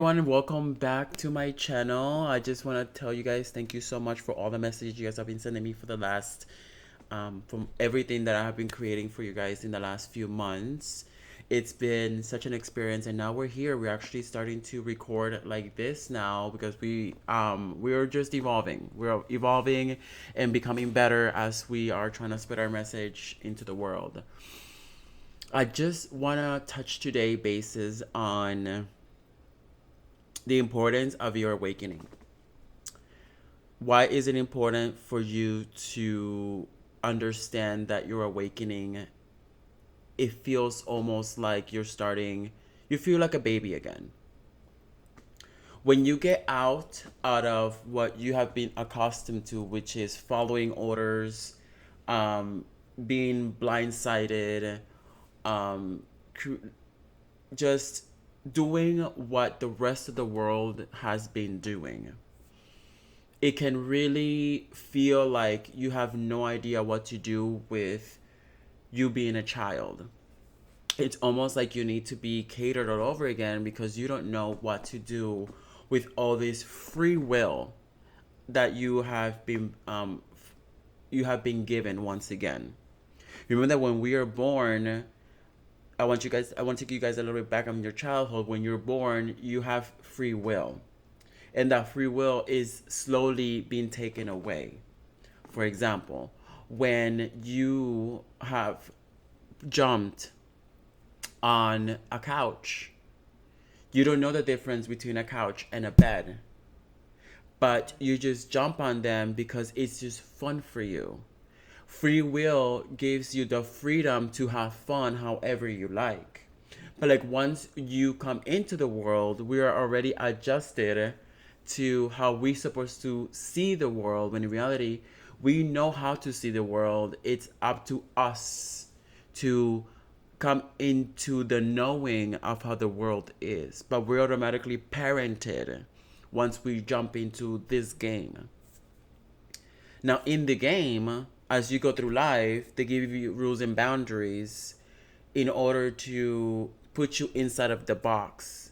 Everyone, welcome back to my channel. I just want to tell you guys thank you so much for all the messages you guys have been sending me for the last from everything that I have been creating for you guys in the last few months. It's been such an experience, and now we're here. We're actually starting to record like this now because we're just evolving. We're evolving and becoming better as we are trying to spread our message into the world. I just want to touch today bases on the importance of your awakening. Why is it important for you to understand that you're awakening? It feels almost like you feel like a baby again. When you get out of what you have been accustomed to, which is following orders, um, being blindsided, um, just doing what the rest of the world has been doing, it can really feel like you have no idea what to do with you being a child. It's almost like you need to be catered all over again because you don't know what to do with all this free will that you have been given once again. Remember that when we are born, I want to take you guys a little bit back on your childhood. When you're born, you have free will, and that free will is slowly being taken away. For example, when you have jumped on a couch, you don't know the difference between a couch and a bed, but you just jump on them because it's just fun for you. Free will gives you the freedom to have fun however you like. But like once you come into the world, we are already adjusted to how we supposed to see the world, when in reality we know how to see the world. It's up to us to come into the knowing of how the world is. But we're automatically parented once we jump into this game. Now, in the game, as you go through life, they give you rules and boundaries in order to put you inside of the box.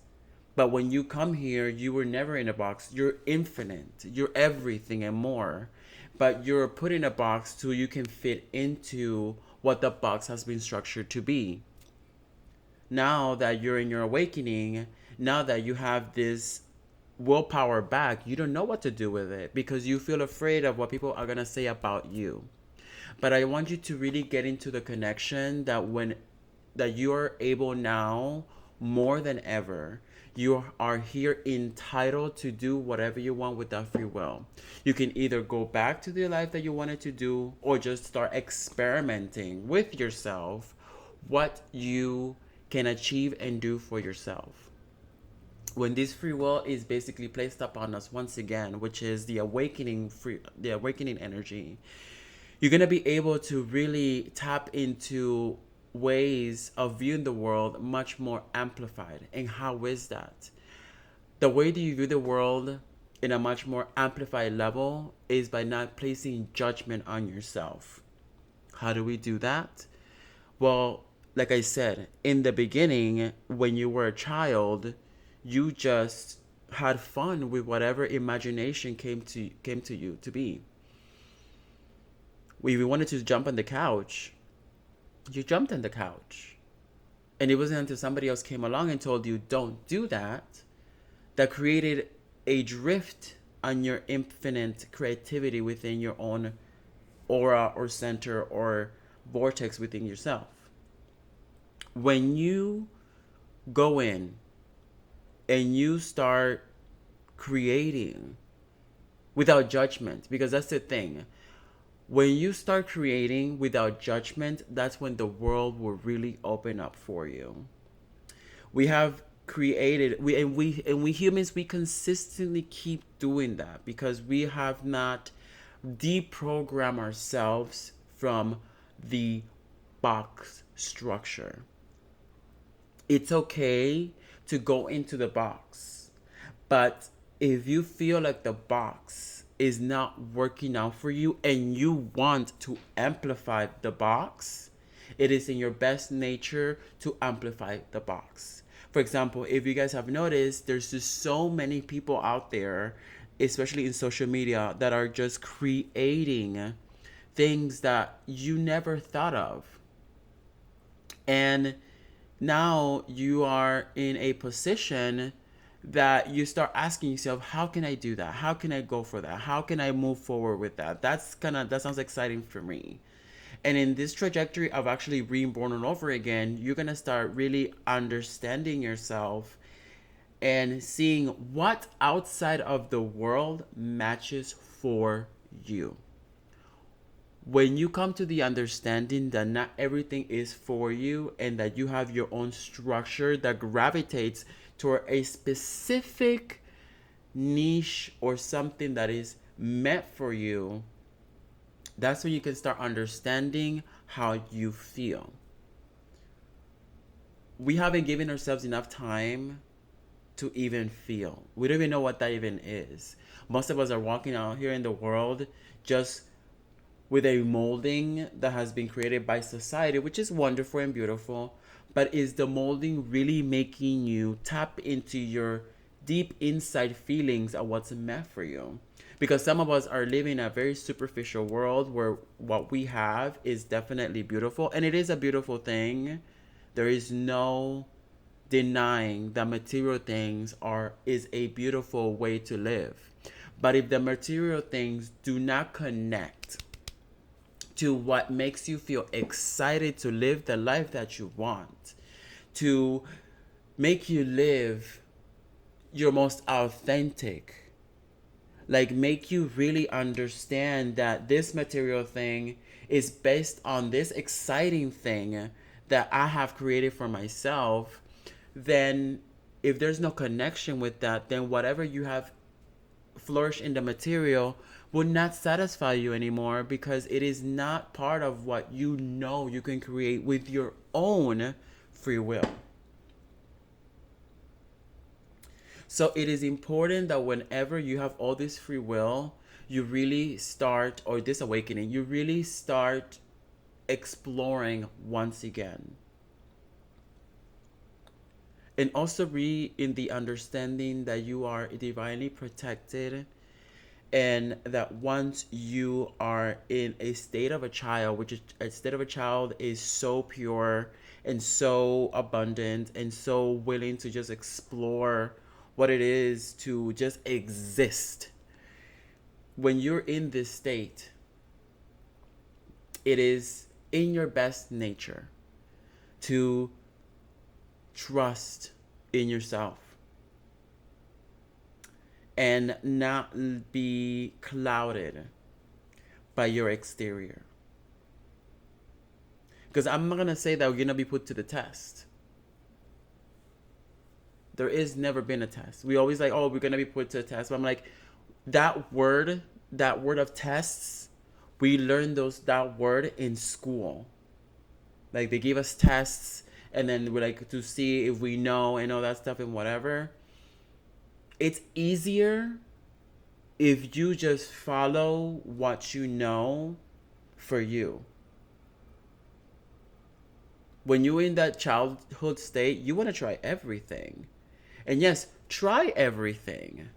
But when you come here, you were never in a box. You're infinite. You're everything and more. But you're put in a box so you can fit into what the box has been structured to be. Now that you're in your awakening, now that you have this willpower back, you don't know what to do with it because you feel afraid of what people are going to say about you. But I want you to really get into the connection that you are able now more than ever. You are here entitled to do whatever you want with that free will. You can either go back to the life that you wanted to do or just start experimenting with yourself what you can achieve and do for yourself. When this free will is basically placed upon us once again, which is the awakening energy, you're going to be able to really tap into ways of viewing the world much more amplified. And how is that? The way that you view the world in a much more amplified level is by not placing judgment on yourself. How do we do that? Well, like I said, in the beginning, when you were a child, you just had fun with whatever imagination came to you to be. If you wanted to jump on the couch, you jumped on the couch. And it wasn't until somebody else came along and told you don't do that, that created a drift on your infinite creativity within your own aura or center or vortex within yourself. When you go in and you start creating without judgment, because that's the thing. When you start creating without judgment, that's when the world will really open up for you. We have created we humans, we consistently keep doing that because we have not deprogrammed ourselves from the box structure. It's okay to go into the box, but if you feel like the box is not working out for you and you want to amplify the box, it is in your best nature to amplify the box. For example, if you guys have noticed, there's just so many people out there, especially in social media, that are just creating things that you never thought of. And now you are in a position that you start asking yourself, how can I do that? How can I go for that? How can I move forward with that? That sounds exciting for me. And in this trajectory of actually being born all over again, you're gonna start really understanding yourself and seeing what outside of the world matches for you. When you come to the understanding that not everything is for you and that you have your own structure that gravitates toward a specific niche or something that is meant for you, that's when you can start understanding how you feel. We haven't given ourselves enough time to even feel. We don't even know what that even is. Most of us are walking out here in the world just with a molding that has been created by society, which is wonderful and beautiful. But is the molding really making you tap into your deep inside feelings of what's meant for you? Because some of us are living a very superficial world where what we have is definitely beautiful, and it is a beautiful thing. There is no denying that material things is a beautiful way to live. But if the material things do not connect to what makes you feel excited to live the life that you want, to make you live your most authentic, like make you really understand that this material thing is based on this exciting thing that I have created for myself, then if there's no connection with that, then whatever you have flourished in the material will not satisfy you anymore, because it is not part of what you know you can create with your own free will. So it is important that whenever you have all this free will, you really start, or this awakening, you really start exploring once again. And also be in the understanding that you are divinely protected, and that once you are in a state of a child, which is a state of a child is so pure and so abundant and so willing to just explore what it is to just exist. When you're in this state, it is in your best nature to trust in yourself and not be clouded by your exterior. Because I'm not going to say that we're going to be put to the test. There is never been a test. We always like, oh, we're going to be put to a test. But I'm like, that word of tests, we learned that word in school. Like they gave us tests, and then we're like to see if we know and all that stuff and whatever. It's easier if you just follow what you know for you. When you're in that childhood state, you want to try everything. And yes, try everything.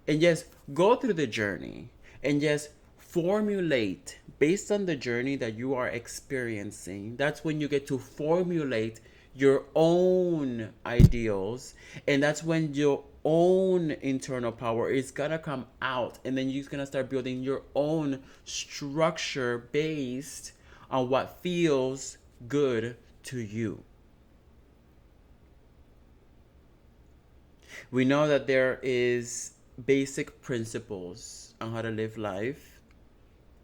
And yes, go through the journey. And yes, formulate based on the journey that you are experiencing. That's when you get to formulate your own ideals. And that's when your own internal power is gonna come out. And then you're gonna start building your own structure based on what feels good to you. We know that there is basic principles on how to live life,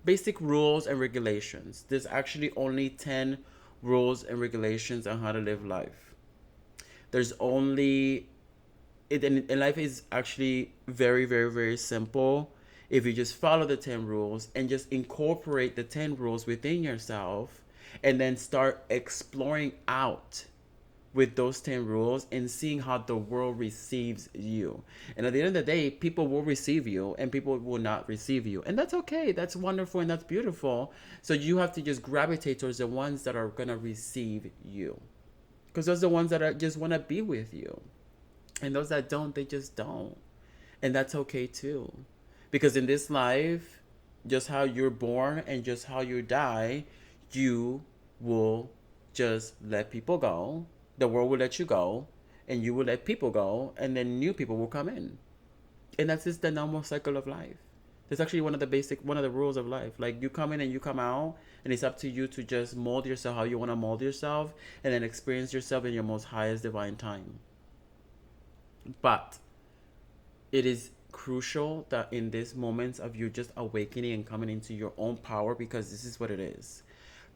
basic rules and regulations. There's actually only 10 rules and regulations on how to live life. There's only and life is actually very, very, very simple if you just follow the 10 rules and just incorporate the 10 rules within yourself, and then start exploring out with those 10 rules and seeing how the world receives you. And at the end of the day, people will receive you and people will not receive you. And that's okay. That's wonderful and that's beautiful. So you have to just gravitate towards the ones that are going to receive you. Because those are the ones that just want to be with you. And those that don't, they just don't. And that's okay too. Because in this life, just how you're born and just how you die, you will just let people go. The world will let you go. And you will let people go. And then new people will come in. And that's just the normal cycle of life. That's actually one of the rules of life. Like, you come in and you come out, and it's up to you to just mold yourself how you want to mold yourself, and then experience yourself in your most highest divine time. But it is crucial that in these moments of you just awakening and coming into your own power, because this is what it is.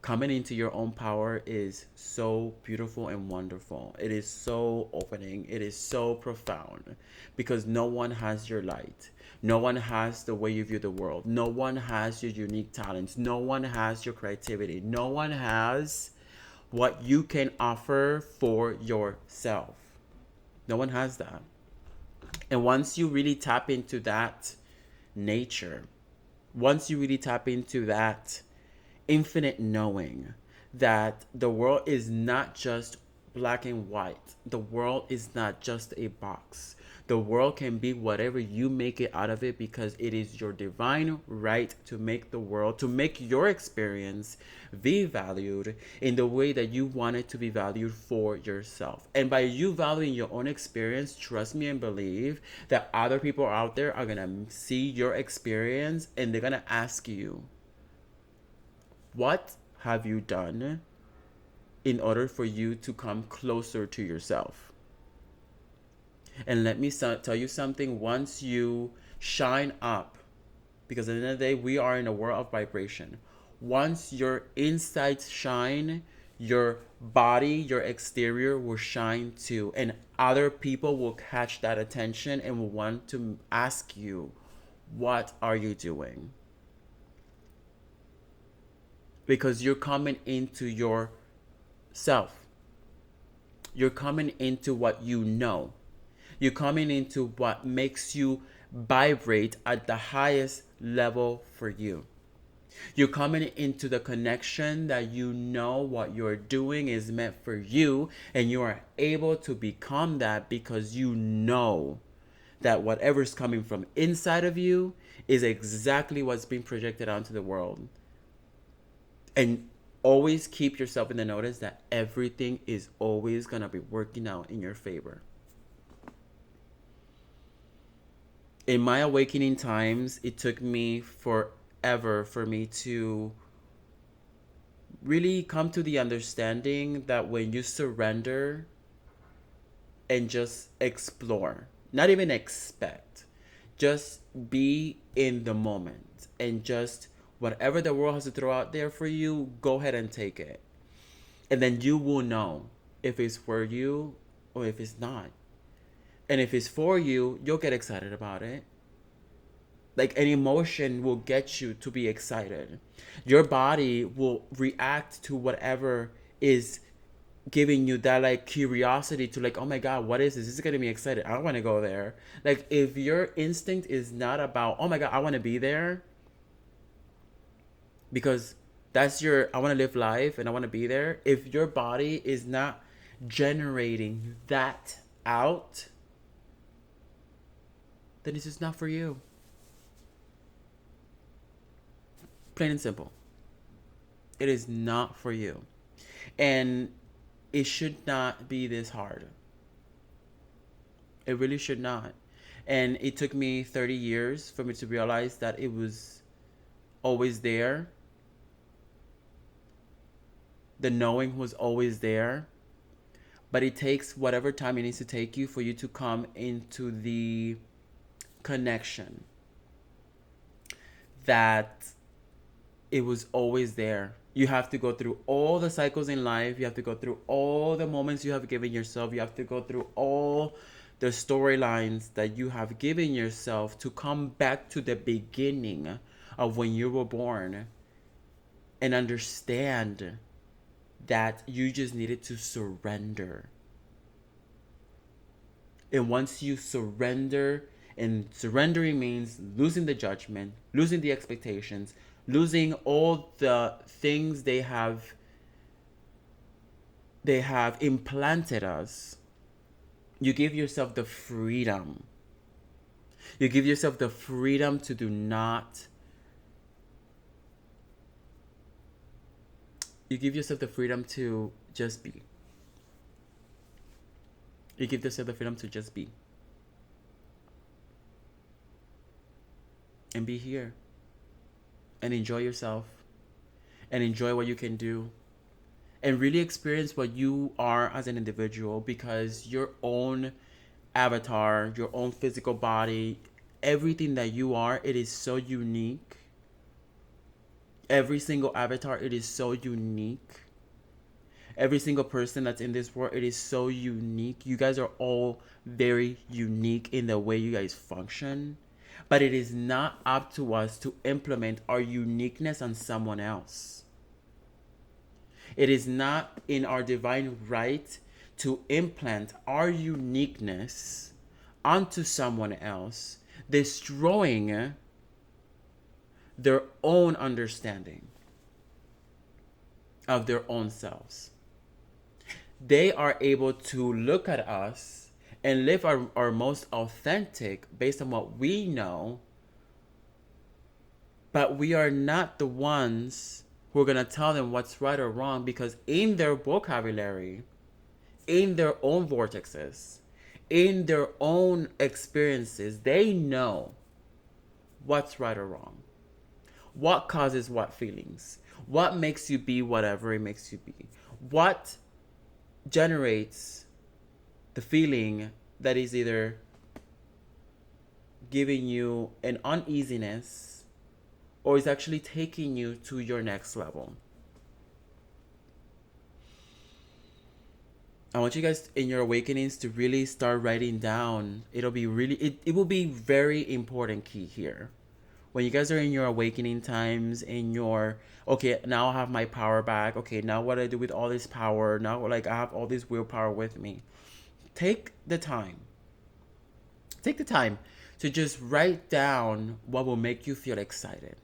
Coming into your own power is so beautiful and wonderful. It is so opening. It is so profound, because no one has your light. No one has the way you view the world. No one has your unique talents. No one has your creativity. No one has what you can offer for yourself. No one has that. And once you really tap into that nature, once you really tap into that infinite knowing that the world is not just black and white, the world is not just a box. The world can be whatever you make it out of it, because it is your divine right to make the world, to make your experience be valued in the way that you want it to be valued for yourself. And by you valuing your own experience, trust me and believe that other people out there are going to see your experience and they're going to ask you, what have you done in order for you to come closer to yourself? And let me tell you something. Once you shine up, because at the end of the day, we are in a world of vibration. Once your insides shine, your body, your exterior will shine too. And other people will catch that attention and will want to ask you, what are you doing? Because you're coming into yourself. You're coming into what you know. You're coming into what makes you vibrate at the highest level for you. You're coming into the connection that you know what you're doing is meant for you, and you are able to become that because you know that whatever's coming from inside of you is exactly what's being projected onto the world. And always keep yourself in the notice that everything is always going to be working out in your favor. In my awakening times, it took me forever for me to really come to the understanding that when you surrender and just explore, not even expect, just be in the moment, and just whatever the world has to throw out there for you, go ahead and take it. And then you will know if it's for you or if it's not. And if it's for you, you'll get excited about it. Like, an emotion will get you to be excited. Your body will react to whatever is giving you that, like, curiosity to, like, oh my God, what is this? This is getting me excited. I want to go there. Like, if your instinct is not about, oh my God, I want to be there, because that's your, I want to live life and I want to be there. If your body is not generating that out, then it's just not for you. Plain and simple. It is not for you. And it should not be this hard. It really should not. And it took me 30 years for me to realize that it was always there. The knowing was always there. But it takes whatever time it needs to take you for you to come into the connection that it was always there. You have to go through all the cycles in life. You have to go through all the moments you have given yourself. You have to go through all the storylines that you have given yourself to come back to the beginning of when you were born and understand that you just needed to surrender. And once you surrender, and surrendering means losing the judgment, losing the expectations, losing all the things they have they have implanted us, you give yourself the freedom. You give yourself the freedom to do not. You give yourself the freedom to just be. You give yourself the freedom to just be. And be here. And enjoy yourself. And enjoy what you can do. And really experience what you are as an individual, because your own avatar, your own physical body, everything that you are, it is so unique. Every single avatar, it is so unique. Every single person that's in this world, it is so unique. You guys are all very unique in the way you guys function. But it is not up to us to implement our uniqueness on someone else. It is not in our divine right to implant our uniqueness onto someone else, destroying their own understanding of their own selves. They are able to look at us and live our most authentic based on what we know, but we are not the ones who are going to tell them what's right or wrong, because in their vocabulary, in their own vortexes, in their own experiences, they know what's right or wrong, what causes what feelings, what makes you be whatever it makes you be, what generates the feeling that is either giving you an uneasiness or is actually taking you to your next level. I want you guys in your awakenings to really start writing down. It'll be really, it will be very important key here. When you guys are in your awakening times, in your, okay, now I have my power back. Okay, now what do I do with all this power? Now, like, I have all this willpower with me. Take the time. Take the time to just write down what will make you feel excited.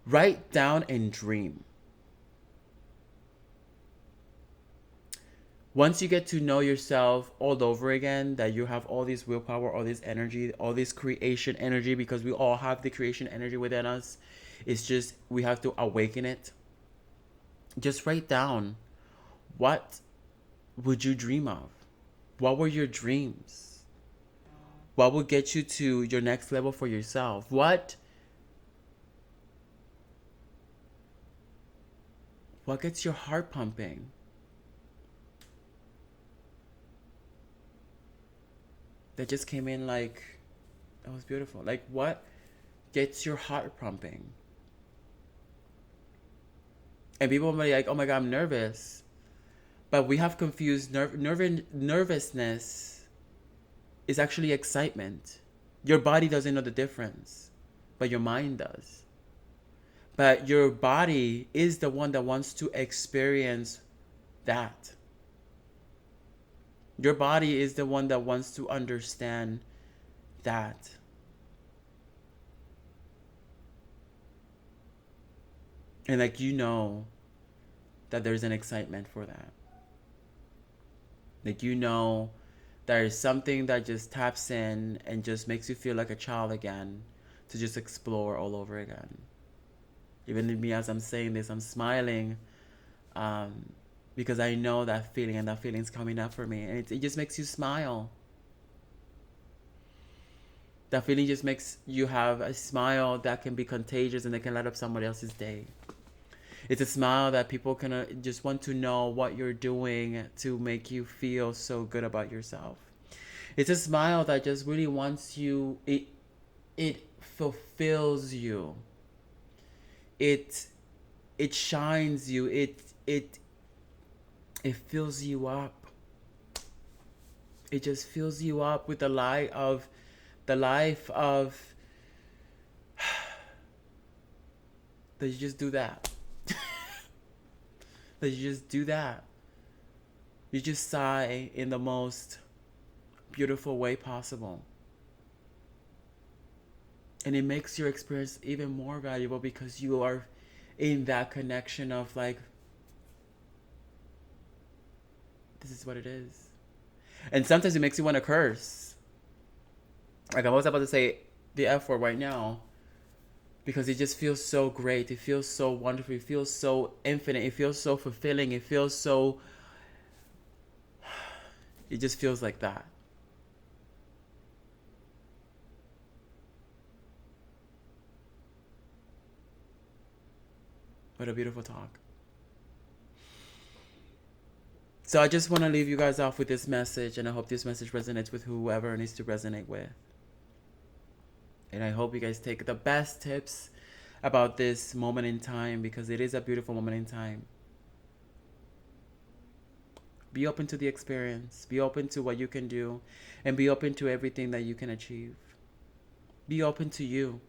Write down and dream. Once you get to know yourself all over again, that you have all this willpower, all this energy, all this creation energy, because we all have the creation energy within us. It's just we have to awaken it. Just write down, what would you dream of? What were your dreams? What will get you to your next level for yourself? What gets your heart pumping? That just came in like, that was beautiful. Like, what gets your heart pumping? And people will be like, oh my God, I'm nervous. But we have confused nervousness is actually excitement. Your body doesn't know the difference, but your mind does. But your body is the one that wants to experience that. Your body is the one that wants to understand that. And like, you know that there's an excitement for that. Like, you know there's something that just taps in and just makes you feel like a child again, to just explore all over again. Even me, as I'm saying this, I'm smiling, because I know that feeling, and that feeling's coming up for me, and it just makes you smile. That feeling just makes you have a smile that can be contagious and that can light up somebody else's day. It's a smile that people can just want to know what you're doing to make you feel so good about yourself. It's a smile that just really wants you, it fulfills you. It shines you. It fills you up. It just fills you up with the life of that you just do that. That you just do that. You just sigh in the most beautiful way possible. And it makes your experience even more valuable, because you are in that connection of like This is what it is. And sometimes it makes you want to curse. Like I was about to say the F word right now. Because it just feels so great. It feels so wonderful. It feels so infinite. It feels so fulfilling. It feels so... It just feels like that. What a beautiful talk. So I just want to leave you guys off with this message, and I hope this message resonates with whoever it needs to resonate with. And I hope you guys take the best tips about this moment in time, because it is a beautiful moment in time. Be open to the experience. Be open to what you can do, and be open to everything that you can achieve. Be open to you.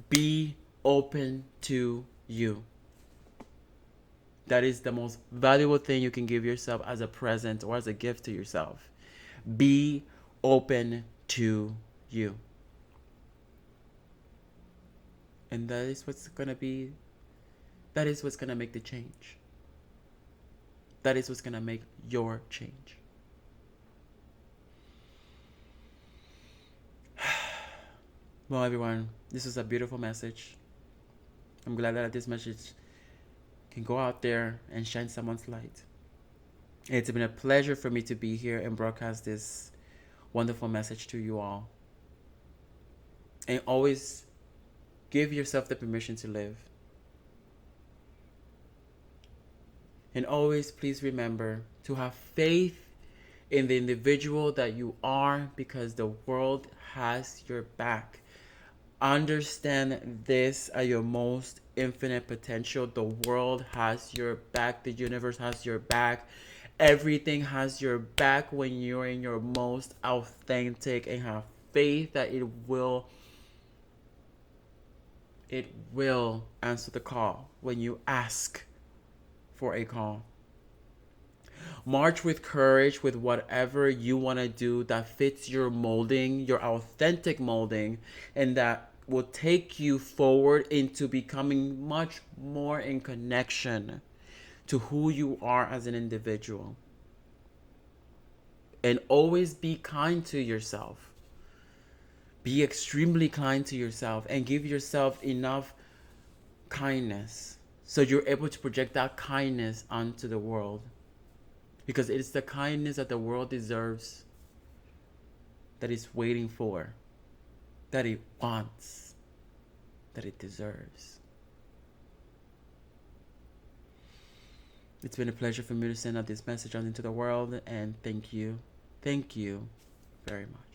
Be open to you. That is the most valuable thing you can give yourself as a present or as a gift to yourself. Be open to you. And that is what's going to make the change. That is what's going to make your change. Well, everyone, this is a beautiful message. I'm glad that this message can go out there and shine someone's light. It's been a pleasure for me to be here and broadcast this wonderful message to you all. And always give yourself the permission to live. And always please remember to have faith in the individual that you are, because the world has your back. Understand this at your most infinite potential. The world has your back. The universe has your back. Everything has your back when you're in your most authentic, and have faith that it will answer the call when you ask for a call. March with courage with whatever you want to do that fits your molding, your authentic molding, and that will take you forward into becoming much more in connection to who you are as an individual. And always be kind to yourself. Be extremely kind to yourself, and give yourself enough kindness so you're able to project that kindness onto the world. Because it's the kindness that the world deserves, that it's waiting for, that it wants, that it deserves. It's been a pleasure for me to send out this message out into the world, and thank you very much.